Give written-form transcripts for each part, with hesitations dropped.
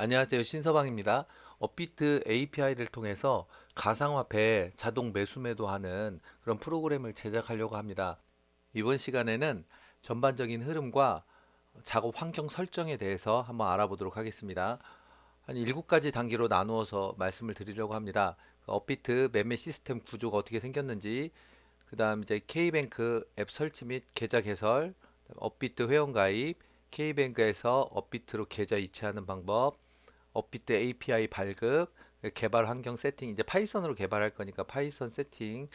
안녕하세요. 신서방입니다. 업비트 API를 통해서 가상화폐 자동 매수 매도하는 그런 프로그램을 제작하려고 합니다. 이번 시간에는 전반적인 흐름과 작업 환경 설정에 대해서 한번 알아보도록 하겠습니다. 한 7가지 단계로 나누어서 말씀을 드리려고 합니다. 업비트 매매 시스템 구조가 어떻게 생겼는지, 그 다음 이제 K뱅크 앱 설치 및 계좌 개설, 업비트 회원 가입, K뱅크에서 업비트로 계좌 이체하는 방법, 업비트 API 발급, 개발 환경 세팅, 이제 파이썬으로 개발할 거니까 파이썬 세팅,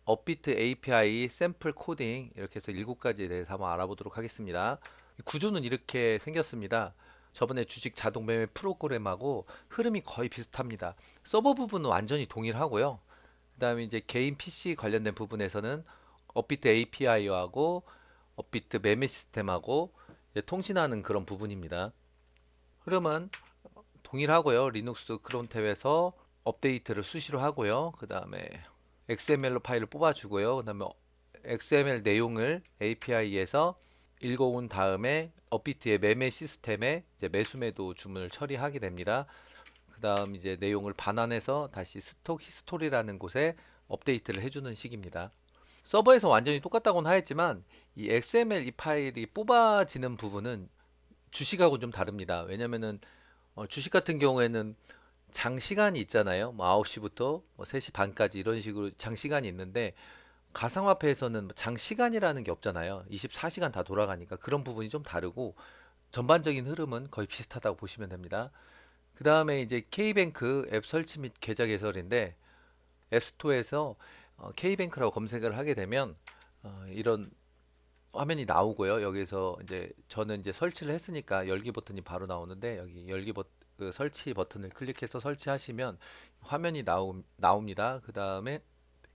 업비트 API 샘플 코딩, 이렇게 해서 7가지에 대해서 한번 알아보도록 하겠습니다. 구조는 이렇게 생겼습니다. 저번에 주식 자동 매매 프로그램하고 흐름이 거의 비슷합니다. 서버 부분은 완전히 동일하고요. 그 다음에 이제 개인 PC 관련된 부분에서는 업비트 API하고 업비트 매매 시스템하고 통신하는 그런 부분입니다. 흐름은 동일하고요. 리눅스 크론탭에서 업데이트를 수시로 하고요. 그 다음에 XML로 파일을 뽑아주고요. 그 다음에 XML 내용을 API에서 읽어온 다음에 업비트의 매매 시스템에 이제 매수매도 주문을 처리하게 됩니다. 그 다음 이제 내용을 반환해서 다시 스톡 히스토리라는 곳에 업데이트를 해주는 식입니다. 서버에서 완전히 똑같다고는 하였지만 이 XML 이 파일이 뽑아지는 부분은 주식하고 좀 다릅니다. 왜냐면은 주식 같은 경우에는 장시간이 있잖아요. 뭐 9시부터 뭐 3시 반까지 이런 식으로 장시간이 있는데 가상화폐에서는 뭐 장시간이라는 게 없잖아요. 24시간 다 돌아가니까 그런 부분이 좀 다르고 전반적인 흐름은 거의 비슷하다고 보시면 됩니다. 그 다음에 이제 K뱅크 앱 설치 및 계좌 개설인데 앱스토어에서 K뱅크라고 검색을 하게 되면 이런 화면이 나오고요. 여기서 이제 저는 이제 설치를 했으니까 열기 버튼이 바로 나오는데 여기 그 설치 버튼을 클릭해서 설치하시면 화면이 나옵니다. 그 다음에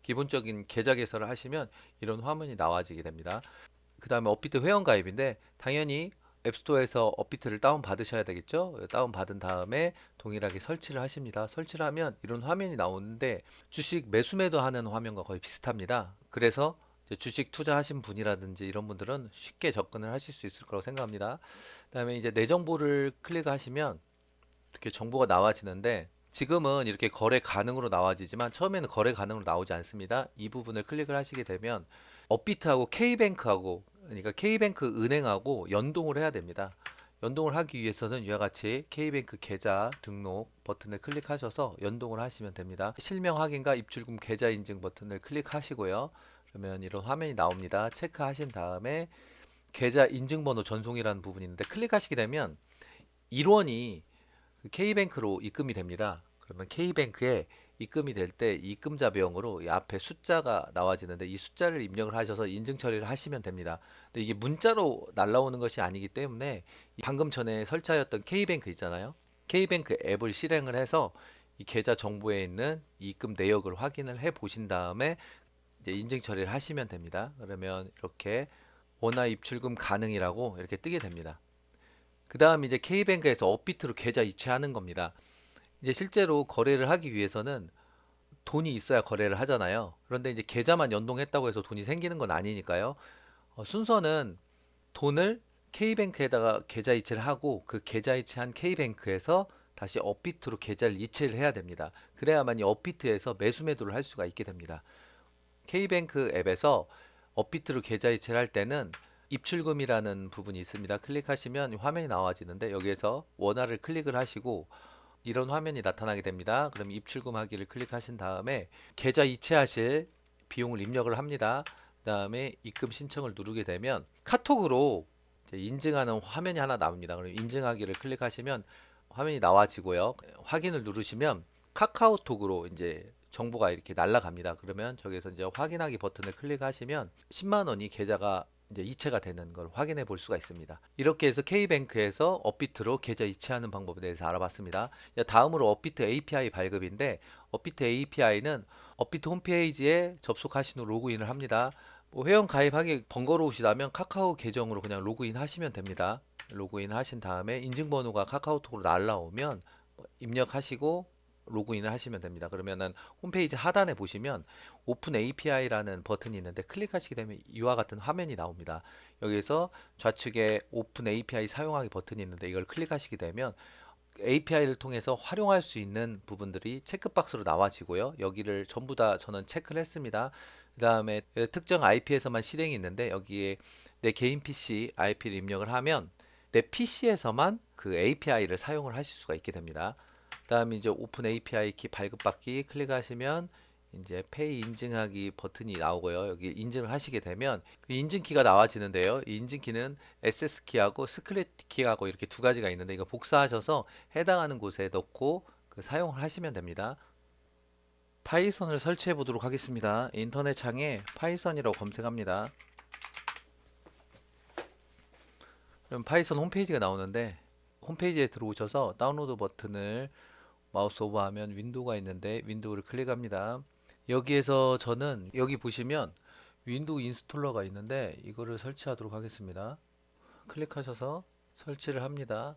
기본적인 계좌 개설을 하시면 이런 화면이 나와지게 됩니다. 그 다음에 업비트 회원 가입인데 당연히 앱스토어에서 업비트를 다운 받으셔야 되겠죠. 다운 받은 다음에 동일하게 설치를 하십니다. 설치를 하면 이런 화면이 나오는데 주식 매수 매도하는 화면과 거의 비슷합니다. 그래서 이제 주식 투자하신 분이라든지 이런 분들은 쉽게 접근을 하실 수 있을 거라고 생각합니다. 그다음에 이제 내 정보를 클릭하시면 이렇게 정보가 나와지는데 지금은 이렇게 거래 가능으로 나와지지만 처음에는 거래 가능으로 나오지 않습니다. 이 부분을 클릭을 하시게 되면 업비트하고 K뱅크하고 그러니까 K뱅크 은행하고 연동을 해야 됩니다. 연동을 하기 위해서는 이와 같이 K뱅크 계좌 등록 버튼을 클릭하셔서 연동을 하시면 됩니다. 실명 확인과 입출금 계좌 인증 버튼을 클릭하시고요. 그러면 이런 화면이 나옵니다. 체크하신 다음에 계좌 인증번호 전송이라는 부분이 있는데 클릭하시게 되면 1원이 K뱅크로 입금이 됩니다. 그러면 K뱅크에 입금이 될 때 입금자 배경으로 이 앞에 숫자가 나와지는데 이 숫자를 입력을 하셔서 인증 처리를 하시면 됩니다. 근데 이게 문자로 날라오는 것이 아니기 때문에 방금 전에 설치하였던 K뱅크 있잖아요. K뱅크 앱을 실행을 해서 이 계좌 정보에 있는 입금 내역을 확인을 해 보신 다음에 이제 인증 처리를 하시면 됩니다. 그러면 이렇게 원화 입출금 가능이라고 이렇게 뜨게 됩니다. 그 다음 이제 K뱅크에서 업비트로 계좌 이체하는 겁니다. 이제 실제로 거래를 하기 위해서는 돈이 있어야 거래를 하잖아요. 그런데 이제 계좌만 연동했다고 해서 돈이 생기는 건 아니니까요. 순서는 돈을 K뱅크에다가 계좌 이체를 하고 그 계좌 이체한 K뱅크에서 다시 업비트로 계좌를 이체를 해야 됩니다. 그래야만 이 업비트에서 매수 매도를 할 수가 있게 됩니다. K뱅크 앱에서 업비트로 계좌 이체를 할 때는 입출금이라는 부분이 있습니다. 클릭하시면 화면이 나와지는데 여기에서 원화를 클릭을 하시고 이런 화면이 나타나게 됩니다. 그럼 입출금하기를 클릭하신 다음에 계좌 이체하실 비용을 입력을 합니다. 그 다음에 입금 신청을 누르게 되면 카톡으로 이제 인증하는 화면이 하나 나옵니다. 그럼 인증하기를 클릭하시면 화면이 나와지고요. 확인을 누르시면 카카오톡으로 이제 정보가 이렇게 날아갑니다. 그러면 저기서 이제 확인하기 버튼을 클릭하시면 10만 원이 계좌가 이제 이체가 되는 걸 확인해 볼 수가 있습니다. 이렇게 해서 K뱅크에서 업비트로 계좌 이체하는 방법에 대해서 알아봤습니다. 다음으로 업비트 API 발급인데 업비트 API는 업비트 홈페이지에 접속하신 후 로그인을 합니다. 뭐 회원 가입하기 번거로우시다면 카카오 계정으로 그냥 로그인 하시면 됩니다. 로그인 하신 다음에 인증번호가 카카오톡으로 날라오면 입력하시고 로그인을 하시면 됩니다. 그러면은 홈페이지 하단에 보시면 오픈 API라는 버튼이 있는데 클릭하시게 되면 이와 같은 화면이 나옵니다. 여기서 좌측에 오픈 API 사용하기 버튼이 있는데 이걸 클릭하시게 되면 API를 통해서 활용할 수 있는 부분들이 체크박스로 나와지고요. 여기를 전부 다 저는 체크를 했습니다. 그 다음에 특정 IP에서만 실행이 있는데 여기에 내 개인 PC IP를 입력을 하면 내 PC에서만 그 API를 사용을 하실 수가 있게 됩니다. 그 다음에 이제 오픈 API 키 발급받기 클릭하시면 이제 페이 인증하기 버튼이 나오고요. 여기 인증을 하시게 되면 그 인증키가 나와지는데요. 이 인증키는 SS키하고 스크랩 키하고 이렇게 두 가지가 있는데 이거 복사하셔서 해당하는 곳에 넣고 그 사용을 하시면 됩니다. 파이썬을 설치해 보도록 하겠습니다. 인터넷 창에 파이썬이라고 검색합니다. 그럼 파이썬 홈페이지가 나오는데 홈페이지에 들어오셔서 다운로드 버튼을 마우스 오버하면 윈도우가 있는데 윈도우를 클릭합니다. 여기에서 저는 여기 보시면 윈도우 인스톨러가 있는데 이거를 설치하도록 하겠습니다. 클릭하셔서 설치를 합니다.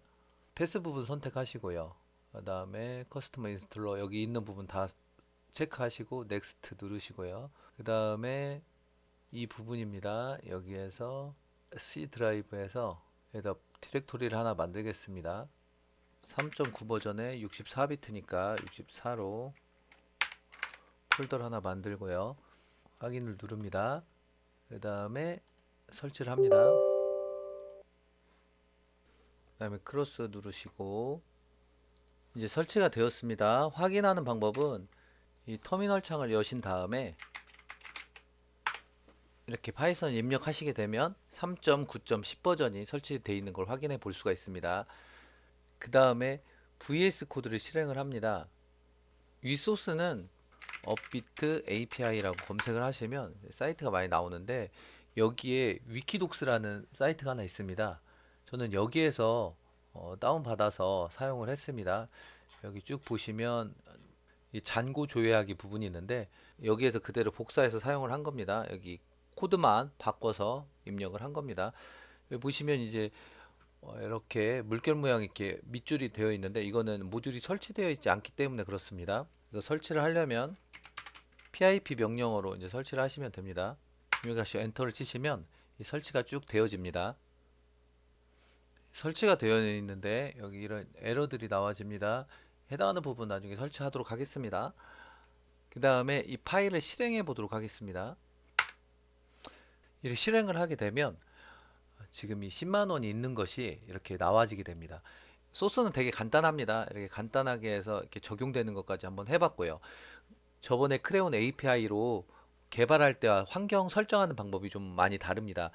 패스 부분 선택하시고요. 그 다음에 커스터머 인스톨러 여기 있는 부분 다 체크하시고 넥스트 누르시고요. 그 다음에 이 부분입니다. 여기에서 C 드라이브에서 여기다 디렉토리를 하나 만들겠습니다. 3.9 버전에 64비트니까 64로 폴더를 하나 만들고요. 확인을 누릅니다. 그 다음에 설치를 합니다. 그 다음에 크로스 누르시고 이제 설치가 되었습니다. 확인하는 방법은 이 터미널 창을 여신 다음에 이렇게 파이썬 입력하시게 되면 3.9.10 버전이 설치되어 있는 걸 확인해 볼 수가 있습니다. 그 다음에 VS 코드를 실행을 합니다. 위 소스는 업비트 API라고 검색을 하시면 사이트가 많이 나오는데 여기에 위키독스라는 사이트가 하나 있습니다. 저는 여기에서 다운받아서 사용을 했습니다. 여기 쭉 보시면 이 잔고 조회하기 부분이 있는데 여기에서 그대로 복사해서 사용을 한 겁니다. 여기 코드만 바꿔서 입력을 한 겁니다. 여기 보시면 이제 이렇게 물결 모양 이렇게 밑줄이 되어 있는데 이거는 모듈이 설치되어 있지 않기 때문에 그렇습니다. 그래서 설치를 하려면 pip 명령어로 이제 설치를 하시면 됩니다. 여기 다시 엔터를 치시면 이 설치가 쭉 되어집니다. 설치가 되어 있는데 여기 이런 에러들이 나와집니다. 해당하는 부분 나중에 설치하도록 하겠습니다. 그 다음에 이 파일을 실행해 보도록 하겠습니다. 이렇게 실행을 하게 되면 지금 이 10만원이 있는 것이 이렇게 나와지게 됩니다. 소스는 되게 간단합니다. 이렇게 간단하게 해서 이렇게 적용되는 것까지 한번 해봤고요. 저번에 크레온 API로 개발할 때와 환경 설정하는 방법이 좀 많이 다릅니다.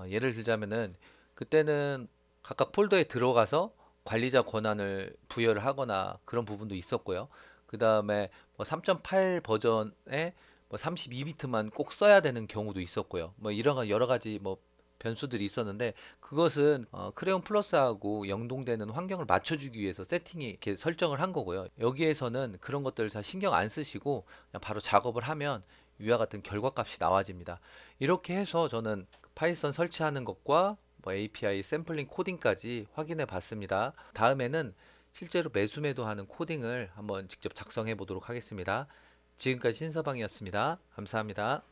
예를 들자면은 그때는 각각 폴더에 들어가서 관리자 권한을 부여를 하거나 그런 부분도 있었고요. 그 다음에 뭐 3.8 버전에 뭐 32비트만 꼭 써야 되는 경우도 있었고요. 뭐 이런 여러 가지 뭐 변수들이 있었는데 그것은 크레용 플러스하고 연동되는 환경을 맞춰주기 위해서 세팅이 이렇게 설정을 한 거고요. 여기에서는 그런 것들을 다 신경 안 쓰시고 그냥 바로 작업을 하면 위와 같은 결과값이 나와집니다. 이렇게 해서 저는 파이썬 설치하는 것과 뭐 API 샘플링 코딩까지 확인해 봤습니다. 다음에는 실제로 매수매도 하는 코딩을 한번 직접 작성해 보도록 하겠습니다. 지금까지 신서방이었습니다. 감사합니다.